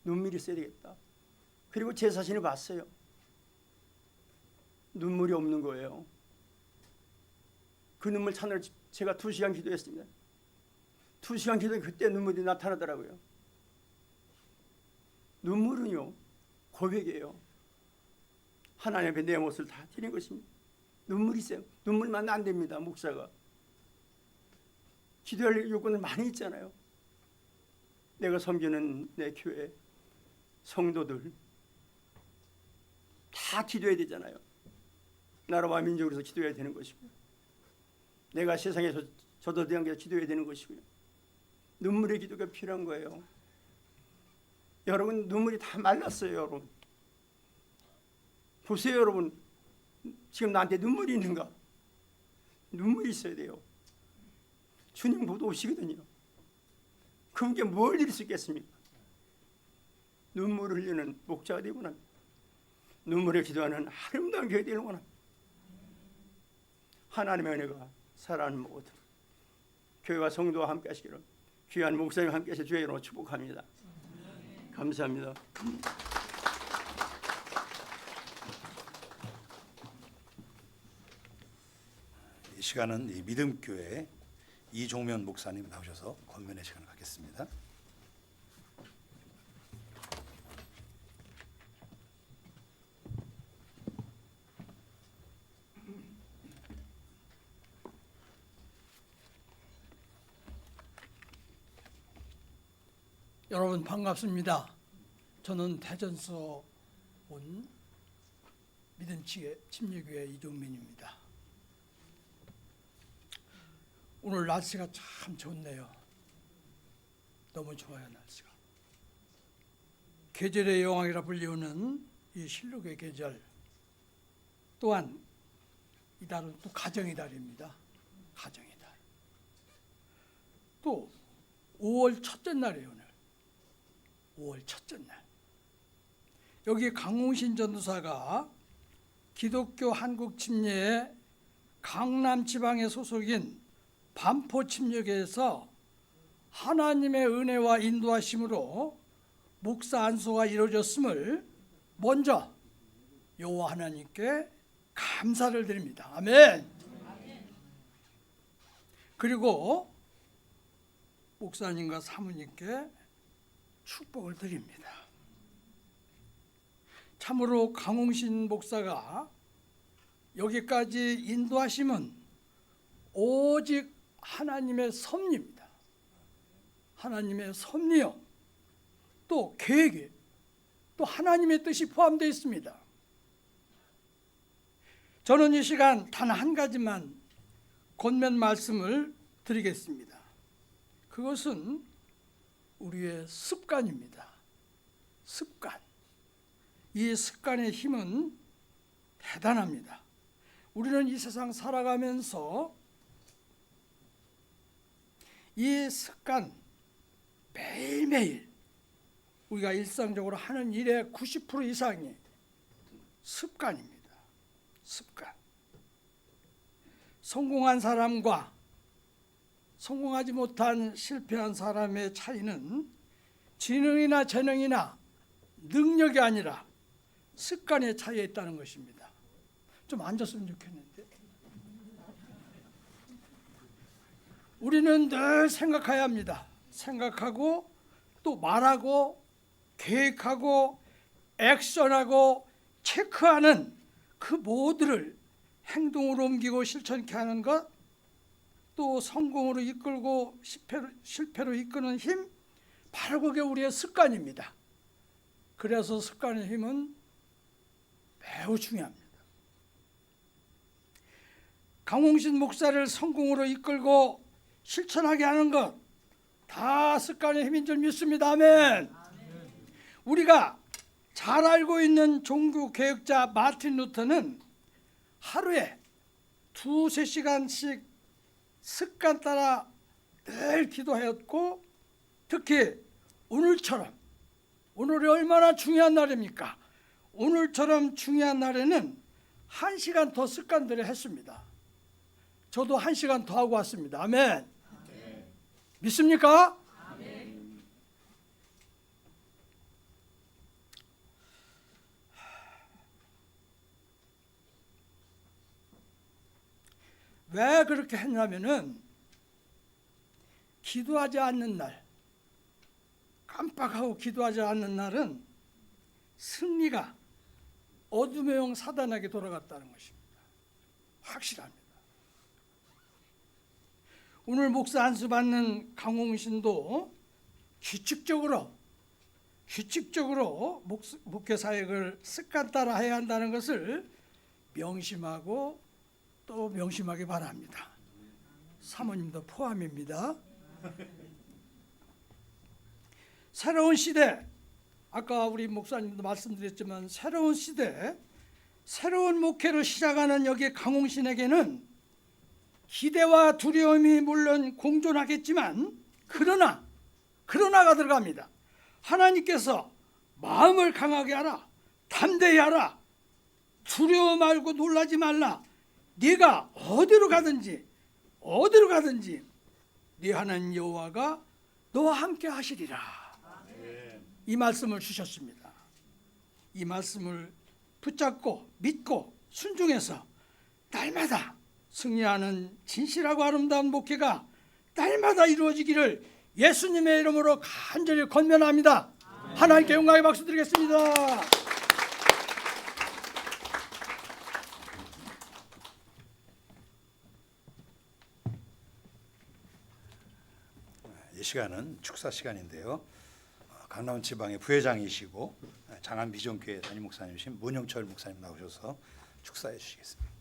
눈물이 있어야 되겠다. 그리고 제 자신을 봤어요. 눈물이 없는 거예요. 그 눈물 찾느라 제가 2시간 기도했습니다. 2시간 기도에 그때 눈물이 나타나더라고요. 눈물은요 고백이에요. 하나님 앞에 내 모습을 다 드린 것입니다. 눈물이 있어요. 눈물만 안 됩니다. 목사가 기도할 요건을 많이 있잖아요. 내가 섬기는 내 교회 성도들 다 기도해야 되잖아요. 나라와 민족을 위해서 기도해야 되는 것이고요. 내가 세상에 저도 대한 게 기도해야 되는 것이고요. 눈물의 기도가 필요한 거예요. 여러분 눈물이 다 말랐어요. 여러분 보세요. 여러분 지금 나한테 눈물이 있는가? 눈물이 있어야 돼요. 주님 곧 오시거든요. 그분께 뭘 드릴 수 있겠습니까? 눈물을 흘리는 목자가 되고 난 눈물에 기도하는 아름다운 교회 되는 원합니다. 하나님의 은혜가 살아가는 모든 교회와 성도와 함께 하시기를 귀한 목사님 함께 하셔 주의 이름으로 축복합니다. 감사합니다. 이 시간은 이 믿음교회 이종면 목사님 나오셔서 권면의 시간을 갖겠습니다. 여러분 반갑습니다. 저는 대전서 온 믿음치의 침례교회 이종민입니다. 오늘 날씨가 참 좋네요. 너무 좋아요, 날씨가. 계절의 여왕이라 불리우는 이 실록의 계절, 또한 이 달은 또 가정의 달입니다. 가정의 달. 또 5월 첫째 날이에요. 오늘 5월 첫째 날. 여기 강홍신 전도사가 기독교 한국 침례의 강남 지방의 소속인 반포 침례교에서 하나님의 은혜와 인도하심으로 목사 안수가 이루어졌음을 먼저 여호와 하나님께 감사를 드립니다. 아멘. 그리고 목사님과 사모님께 축복을 드립니다. 참으로 강홍신 목사가 여기까지 인도하심은 오직 하나님의 섭리입니다. 하나님의 섭리요. 또 계획이, 또 하나님의 뜻이 포함되어 있습니다. 저는 이 시간 단 한 가지만 권면 말씀을 드리겠습니다. 그것은 우리의 습관입니다. 습관. 이 습관의 힘은 대단합니다. 우리는 이 세상 살아가면서 이 습관, 매일매일 우리가 일상적으로 하는 일의 90% 이상이 습관입니다. 습관. 성공한 사람과 성공하지 못한 실패한 사람의 차이는 지능이나 재능이나 능력이 아니라 습관의 차이에 있다는 것입니다. 좀 앉았으면 좋겠는데. 우리는 늘 생각해야 합니다. 생각하고 또 말하고 계획하고 액션하고 체크하는 그 모두를 행동으로 옮기고 실천케 하는 것, 또 성공으로 이끌고 실패로 이끄는 힘, 바로 그게 우리의 습관입니다. 그래서 습관의 힘은 매우 중요합니다. 강홍신 목사를 성공으로 이끌고 실천하게 하는 것, 다 습관의 힘인 줄 믿습니다. 아멘. 우리가 잘 알고 있는 종교 개혁자 마틴 루터는 하루에 2-3시간씩 습관 따라 늘 기도하였고, 특히 오늘처럼, 오늘이 얼마나 중요한 날입니까? 오늘처럼 중요한 날에는 1시간 더 습관들을 했습니다. 저도 1시간 더 하고 왔습니다. 아멘. 믿습니까? 왜 그렇게 했냐면은 기도하지 않는 날, 깜빡하고 기도하지 않는 날은 승리가 어둠의 영 사단에게 돌아갔다는 것입니다. 확실합니다. 오늘 목사 안수 받는 강홍신도 규칙적으로 목회 사역을 습관 따라 해야 한다는 것을 명심하고 또 명심하기 바랍니다. 사모님도 포함입니다. 새로운 시대, 아까 우리 목사님도 말씀드렸지만 새로운 시대, 새로운 목회를 시작하는 여기 강홍신에게는 기대와 두려움이 물론 공존하겠지만 그러나가 들어갑니다. 하나님께서 마음을 강하게 하라, 담대히 하라, 두려워 말고 놀라지 말라, 네가 어디로 가든지 네 하나님 여호와가 너와 함께 하시리라. 이 말씀을 주셨습니다. 이 말씀을 붙잡고 믿고 순종해서 날마다 승리하는 진실하고 아름다운 목회가 날마다 이루어지기를 예수님의 이름으로 간절히 권면합니다. 하나님께 영광의 박수 드리겠습니다. 이 시간은 축사 시간인데요. 강남 지방의 부회장이시고 장안 비전교회 담임 목사님이신 문영철 목사님 나오셔서 축사해 주시겠습니다.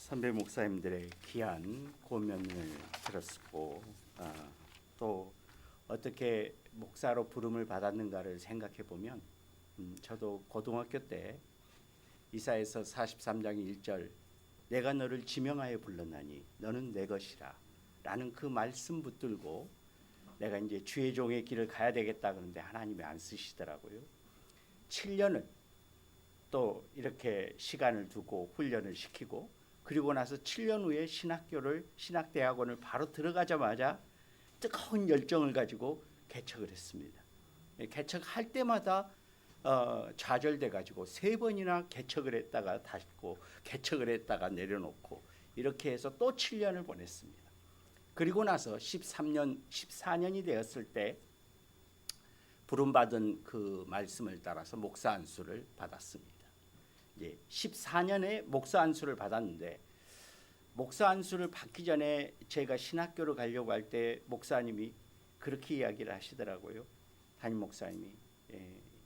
선배 목사님들의 귀한 고면을 들었고 또 어떻게 목사로 부름을 받았는가를 생각해 보면 저도 고등학교 때 이사야서 43장 1절 내가 너를 지명하여 불렀나니 너는 내 것이라 라는 그 말씀 붙들고 내가 이제 주의 종의 길을 가야 되겠다 그러는데 하나님이 안 쓰시더라고요. 7년을 또 이렇게 시간을 두고 훈련을 시키고 그리고 나서 7년 후에 신학대학원을 바로 들어가자마자 뜨거운 열정을 가지고 개척을 했습니다. 개척할 때마다 좌절돼 가지고 3번이나 개척을 했다가 닫고 개척을 했다가 내려놓고 이렇게 해서 또 7년을 보냈습니다. 그리고 나서 14년이 되었을 때 부름받은 그 말씀을 따라서 목사 안수를 받았습니다. 이제 14년에 목사 안수를 받았는데 목사 안수를 받기 전에 제가 신학교를 가려고 할 때 목사님이 그렇게 이야기를 하시더라고요. 담임 목사님이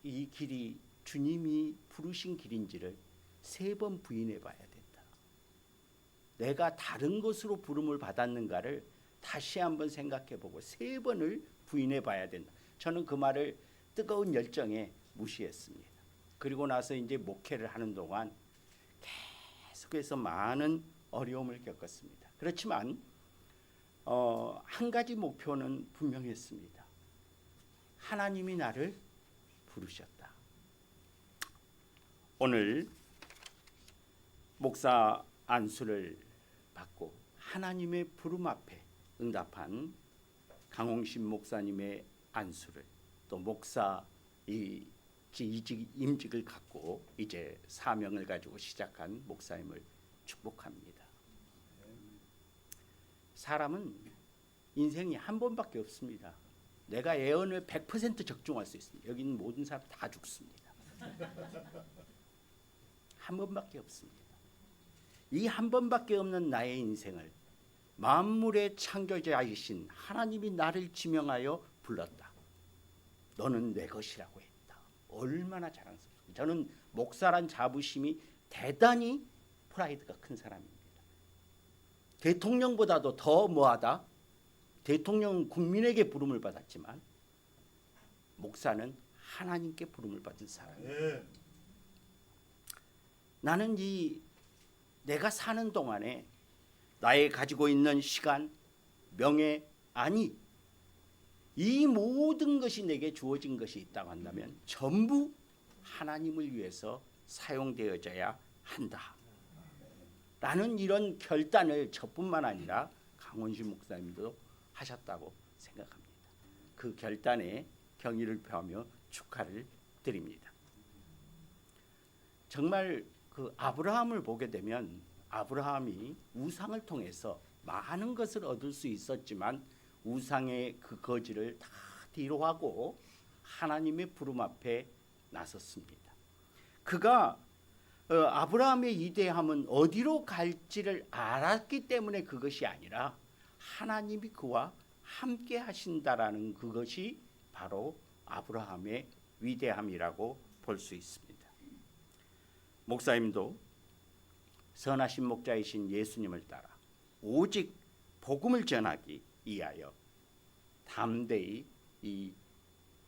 이 길이 주님이 부르신 길인지를 3번 부인해 봐야 된다. 내가 다른 것으로 부름을 받았는가를 다시 한번 생각해 보고 3번을 부인해 봐야 된다. 저는 그 말을 뜨거운 열정에 무시했습니다. 그리고 나서 이제 목회를 하는 동안 계속해서 많은 어려움을 겪었습니다. 그렇지만 한 가지 목표는 분명했습니다. 하나님이 나를 부르셨다. 오늘 목사 안수를 받고 하나님의 부름 앞에 응답한 강홍신 목사님의 안수를 또 목사 임직을 갖고 이제 사명을 가지고 시작한 목사님을 축복합니다. 사람은 인생이 한 번밖에 없습니다. 내가 예언을 100% 적중할 수 있습니다. 여기 있는 모든 사람 다 죽습니다. 한 번밖에 없습니다. 이 한 번밖에 없는 나의 인생을 만물의 창조자이신 하나님이 나를 지명하여 불렀다. 너는 내 것이라고 했다. 얼마나 자랑스럽습니까? 저는 목사란 자부심이 대단히 프라이드가 큰 사람입니다. 대통령보다도 더 뭐하다? 대통령은 국민에게 부름을 받았지만 목사는 하나님께 부름을 받은 사람이에요. 나는 내가 사는 동안에 나의 가지고 있는 시간, 명예, 아니 이 모든 것이 내게 주어진 것이 있다고 한다면 전부 하나님을 위해서 사용되어져야 한다. 라는 이런 결단을 저뿐만 아니라 강원신 목사님도 하셨다고 생각합니다. 그 결단에 경의를 표하며 축하를 드립니다. 정말 그 아브라함을 보게 되면 아브라함이 우상을 통해서 많은 것을 얻을 수 있었지만 우상의 그 거지를 다 뒤로하고 하나님의 부름 앞에 나섰습니다. 그가 아브라함의 위대함은 어디로 갈지를 알았기 때문에 그것이 아니라 하나님이 그와 함께 하신다라는 그것이 바로 아브라함의 위대함이라고 볼 수 있습니다. 목사님도 선하신 목자이신 예수님을 따라 오직 복음을 전하기 위하여 담대히 이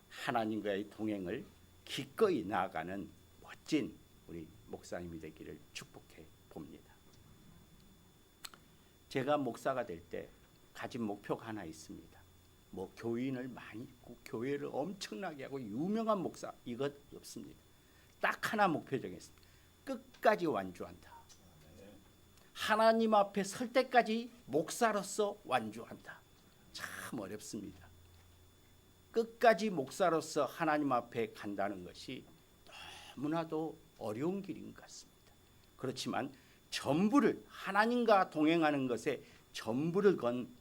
하나님과의 동행을 기꺼이 나아가는 멋진 우리 목사님이 되기를 축복해 봅니다. 제가 목사가 될 때 가진 목표가 하나 있습니다. 뭐 교인을 많이 있고 교회를 엄청나게 하고 유명한 목사 이것 없습니다. 딱 하나 목표 정했습니다. 끝까지 완주한다. 하나님 앞에 설 때까지 목사로서 완주한다. 참 어렵습니다. 끝까지 목사로서 하나님 앞에 간다는 것이 너무나도 어려운 길인 것 같습니다. 그렇지만 전부를 하나님과 동행하는 것에 전부를 건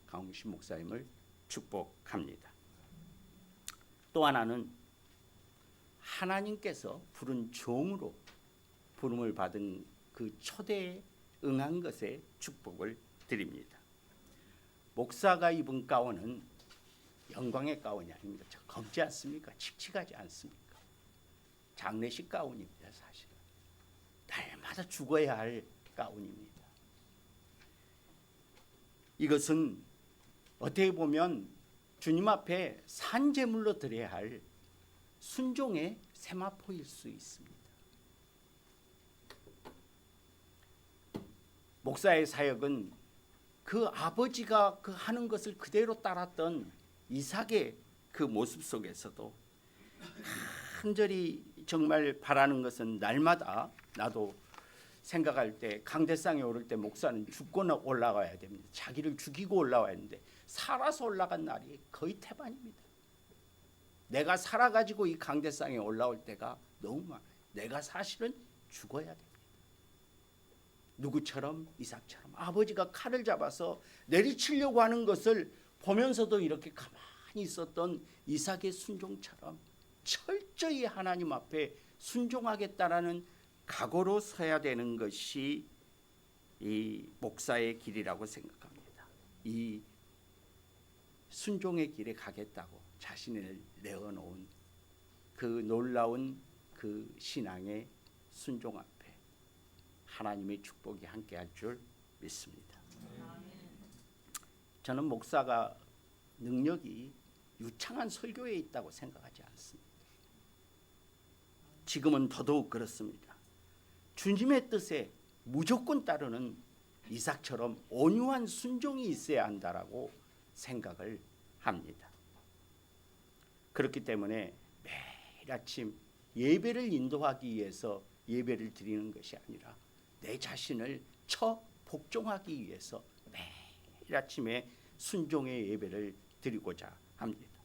강홍신 목사님을 축복합니다. 또 하나는 하나님께서 부른 종으로 부름을 받은 그 초대에 응한 것에 축복을 드립니다. 목사가 입은 가운은 영광의 가운이 아닙니다. 검지 않습니까? 칙칙하지 않습니까? 장례식 가운입니다. 사실은 날마다 죽어야 할 가운입니다. 이것은 어떻게 보면 주님 앞에 산제물로 드려야 할 순종의 세마포일 수 있습니다. 목사의 사역은 그 아버지가 그 하는 것을 그대로 따랐던 이삭의 그 모습 속에서도 간절히 정말 바라는 것은 날마다 나도 생각할 때 강대상에 오를 때 목사는 죽고 올라가야 됩니다. 자기를 죽이고 올라와야 하는데 살아서 올라간 날이 거의 태반입니다. 내가 살아가지고 이 강대상에 올라올 때가 너무 많아요. 내가 사실은 죽어야 됩니다. 누구처럼? 이삭처럼 아버지가 칼을 잡아서 내리치려고 하는 것을 보면서도 이렇게 가만히 있었던 이삭의 순종처럼 철저히 하나님 앞에 순종하겠다라는 각오로 서야 되는 것이 이 목사의 길이라고 생각합니다. 이 순종의 길에 가겠다고 자신을 내어놓은 그 놀라운 그 신앙의 순종 앞에 하나님의 축복이 함께할 줄 믿습니다. 저는 목사가 능력이 유창한 설교에 있다고 생각하지 않습니다. 지금은 더더욱 그렇습니다. 주님의 뜻에 무조건 따르는 이삭처럼 온유한 순종이 있어야 한다라고 생각을 합니다. 그렇기 때문에 매일 아침 예배를 인도하기 위해서 예배를 드리는 것이 아니라 내 자신을 복종하기 위해서 매일 아침에 순종의 예배를 드리고자 합니다.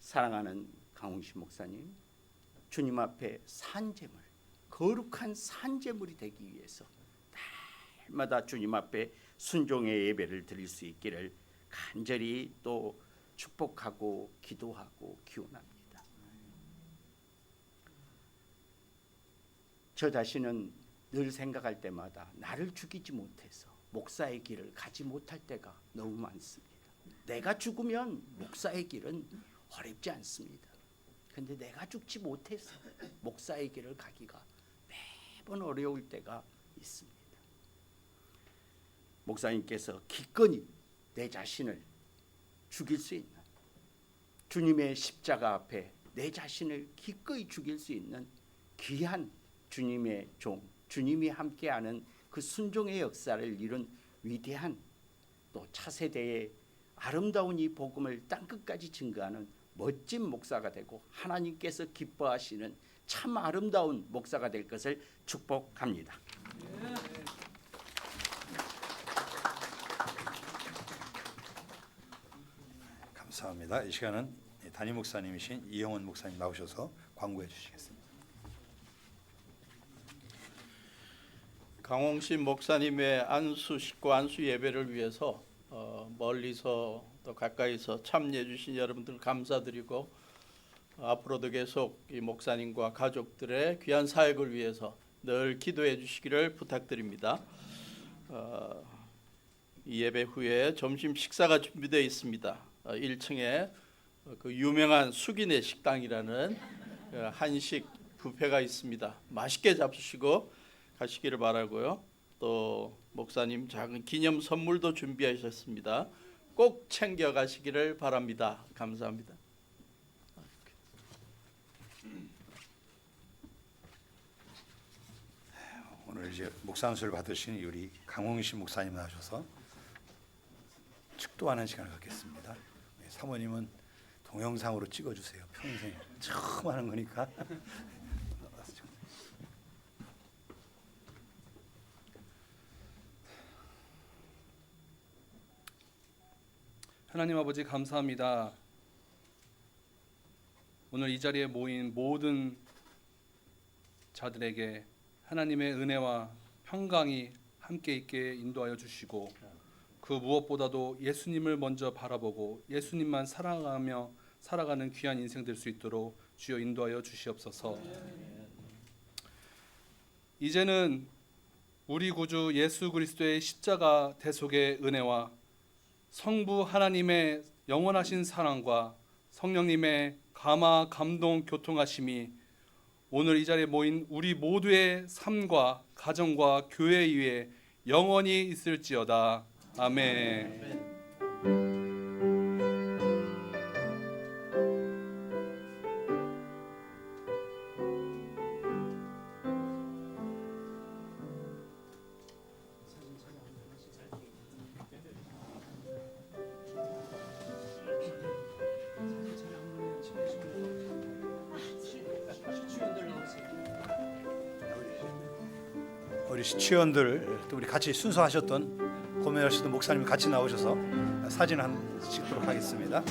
사랑하는 강홍식 목사님, 주님 앞에 산제물, 거룩한 산제물이 되기 위해서 날마다 주님 앞에 순종의 예배를 드릴 수 있기를 간절히 또 축복하고 기도하고 기원합니다. 저 자신은 늘 생각할 때마다 나를 죽이지 못해서 목사의 길을 가지 못할 때가 너무 많습니다. 내가 죽으면 목사의 길은 어렵지 않습니다. 그런데 내가 죽지 못해서 목사의 길을 가기가 매번 어려울 때가 있습니다. 목사님께서 기꺼이 내 자신을 죽일 수 있는, 주님의 십자가 앞에 내 자신을 기꺼이 죽일 수 있는 귀한 주님의 종, 주님이 함께하는 그 순종의 역사를 이룬 위대한 또 차세대의 아름다운 이 복음을 땅끝까지 증거하는 멋진 목사가 되고 하나님께서 기뻐하시는 참 아름다운 목사가 될 것을 축복합니다. 감사합니다. 이 시간은 담임 목사님이신 이영원 목사님 나오셔서 광고해 주시겠습니다. 강홍식 목사님의 안수식과 안수 예배를 위해서 멀리서 또 가까이서 참여해 주신 여러분들 감사드리고 앞으로도 계속 이 목사님과 가족들의 귀한 사역을 위해서 늘 기도해 주시기를 부탁드립니다. 이 예배 후에 점심 식사가 준비되어 있습니다. 1층에 그 유명한 숙인의 식당이라는 한식 뷔페가 있습니다. 맛있게 잡수시고 가시기를 바라고요. 또 목사님 작은 기념 선물도 준비하셨습니다. 꼭 챙겨 가시기를 바랍니다. 감사합니다. 오늘 이제 목사 안수를 받으신 우리 강홍식 목사님 나오셔서 축도하는 시간을 갖겠습니다. 사모님은 동영상으로 찍어주세요. 평생 처음 하는 거니까. 하나님 아버지 감사합니다. 오늘 이 자리에 모인 모든 자들에게 하나님의 은혜와 평강이 함께 있게 인도하여 주시고 그 무엇보다도 예수님을 먼저 바라보고 예수님만 사랑하며 살아가는 귀한 인생 될 수 있도록 주여 인도하여 주시옵소서. 이제는 우리 구주 예수 그리스도의 십자가 대속의 은혜와 성부 하나님의 영원하신 사랑과 성령님의 감화 감동 교통하심이 오늘 이 자리에 모인 우리 모두의 삶과 가정과 교회 위에 영원히 있을지어다. 아멘. 우리 시취원들 또 우리 같이 순서하셨던 고면하시던 목사님이 같이 나오셔서 사진 한 찍도록 하겠습니다.